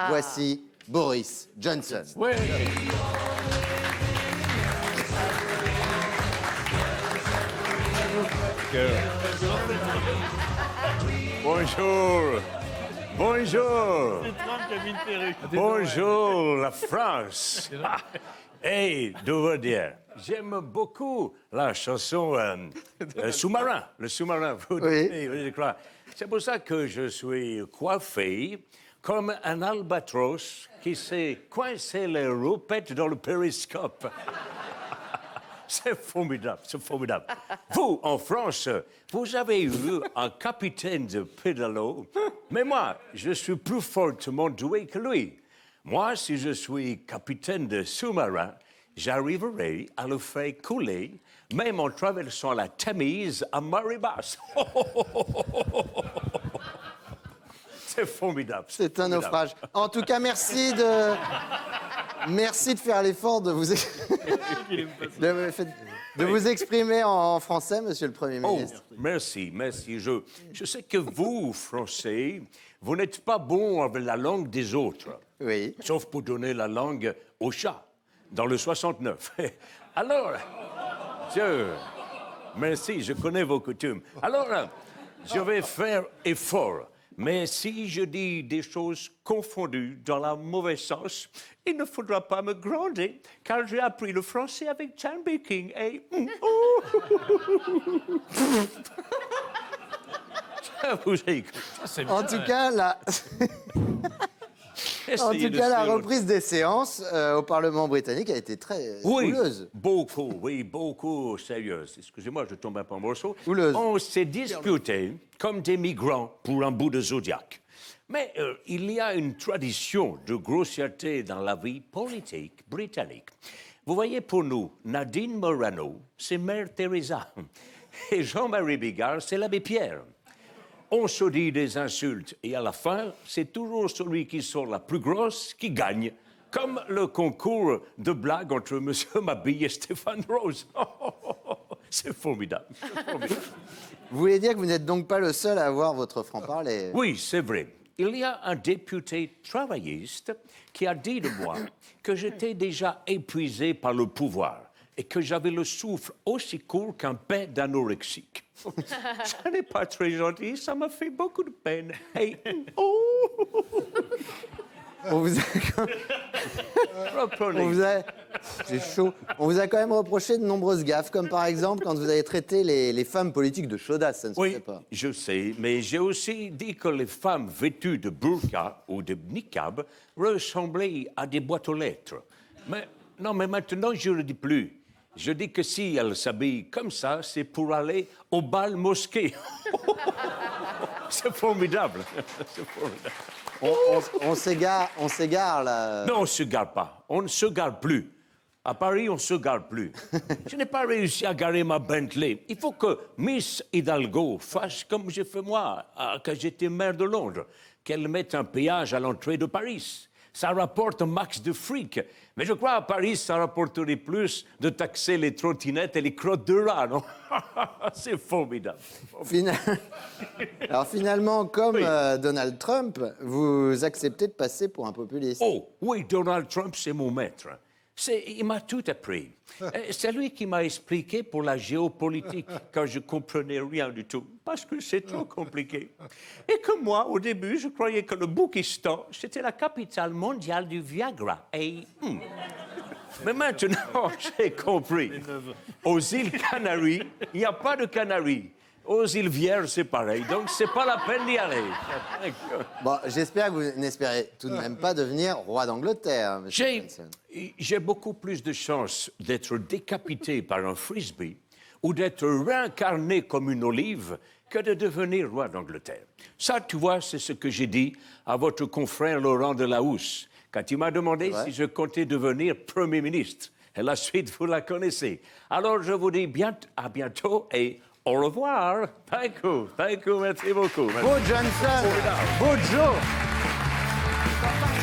Voici Boris Johnson. Oui. Bonjour. Bonjour. Bonjour, la France. Hey, de vous dire, j'aime beaucoup la chanson Sous-marin. Le sous-marin, Oui. je crois. C'est pour ça que je suis coiffé comme un albatros qui s'est coincé les roupettes dans le périscope. C'est formidable, c'est formidable. Vous, en France, vous avez eu un capitaine de pédalo, mais moi, je suis plus fortement doué que lui. Moi, si je suis capitaine de sous-marin, j'arriverai à le faire couler, même en traversant la Tamise à marée basse. C'est formidable. C'est un naufrage. En tout cas, merci de faire l'effort de vous exprimer en français, Monsieur le Premier ministre. Oh, merci, merci. Je sais que vous, Français, vous n'êtes pas bons avec la langue des autres. Oui. Sauf pour donner la langue au chat, dans le 69. Alors, merci, je connais vos coutumes. Alors, je vais faire effort. Mais si je dis des choses confondues dans la mauvaise sens, il ne faudra pas me gronder, car j'ai appris le français avec Chan Baking et... Je vous écoute. En tout cas, la reprise des séances au Parlement britannique a été très houleuse. Beaucoup sérieuse. Excusez-moi, je tombe un peu en morceaux. Houleuse. On s'est disputé comme des migrants pour un bout de zodiaque. Mais il y a une tradition de grossièreté dans la vie politique britannique. Vous voyez, pour nous, Nadine Morano, c'est Mère Teresa. Et Jean-Marie Bigard, c'est l'abbé Pierre. On se dit des insultes et à la fin, c'est toujours celui qui sort la plus grosse qui gagne. Comme le concours de blagues entre M. Mabille et Stéphane Rose. C'est formidable. Vous voulez dire que vous n'êtes donc pas le seul à avoir votre franc-parler? Oui, c'est vrai. Il y a un député travailliste qui a dit de moi que j'étais déjà épuisé par le pouvoir et que j'avais le souffle aussi court qu'un pain d'anorexique. Ça n'est pas très gentil, ça m'a fait beaucoup de peine. Hey. C'est chaud. On vous a quand même reproché de nombreuses gaffes, comme par exemple quand vous avez traité les femmes politiques de chaudasse, ça ne se fait pas. Oui, je sais, mais j'ai aussi dit que les femmes vêtues de burqa ou de niqab ressemblaient à des boîtes aux lettres. Mais maintenant, je ne le dis plus. Je dis que si elles s'habillent comme ça, c'est pour aller au bal mosquée. C'est formidable. C'est formidable. On s'égare, là. Non, on ne se gare pas. On ne se gare plus. À Paris, on ne se gare plus. Je n'ai pas réussi à garer ma Bentley. Il faut que Miss Hidalgo fasse comme j'ai fait moi, quand j'étais maire de Londres, qu'elle mette un péage à l'entrée de Paris. Ça rapporte un max de fric. Mais je crois à Paris, ça rapporterait plus de taxer les trottinettes et les crottes de rat, non? C'est formidable. Alors finalement, comme Donald Trump, vous acceptez de passer pour un populiste. Oh, oui, Donald Trump, c'est mon maître. Il m'a tout appris. C'est lui qui m'a expliqué pour la géopolitique quand je comprenais rien du tout, parce que c'est trop compliqué. Et que moi, au début, je croyais que le Boukistan, c'était la capitale mondiale du Viagra. Mais maintenant, j'ai compris. Aux îles Canaries, il n'y a pas de Canaries. Aux îles Vierges, c'est pareil. Donc, c'est pas la peine d'y aller. Bon, j'espère que vous n'espérez tout de même pas devenir roi d'Angleterre, monsieur Johnson. J'ai beaucoup plus de chances d'être décapité par un frisbee ou d'être réincarné comme une olive que de devenir roi d'Angleterre. Ça, tu vois, c'est ce que j'ai dit à votre confrère Laurent Delahousse quand il m'a demandé si je comptais devenir Premier ministre. Et la suite, vous la connaissez. Alors, je vous dis à bientôt et au revoir. Thank you, merci beaucoup. Beau Johnson, beau Joe.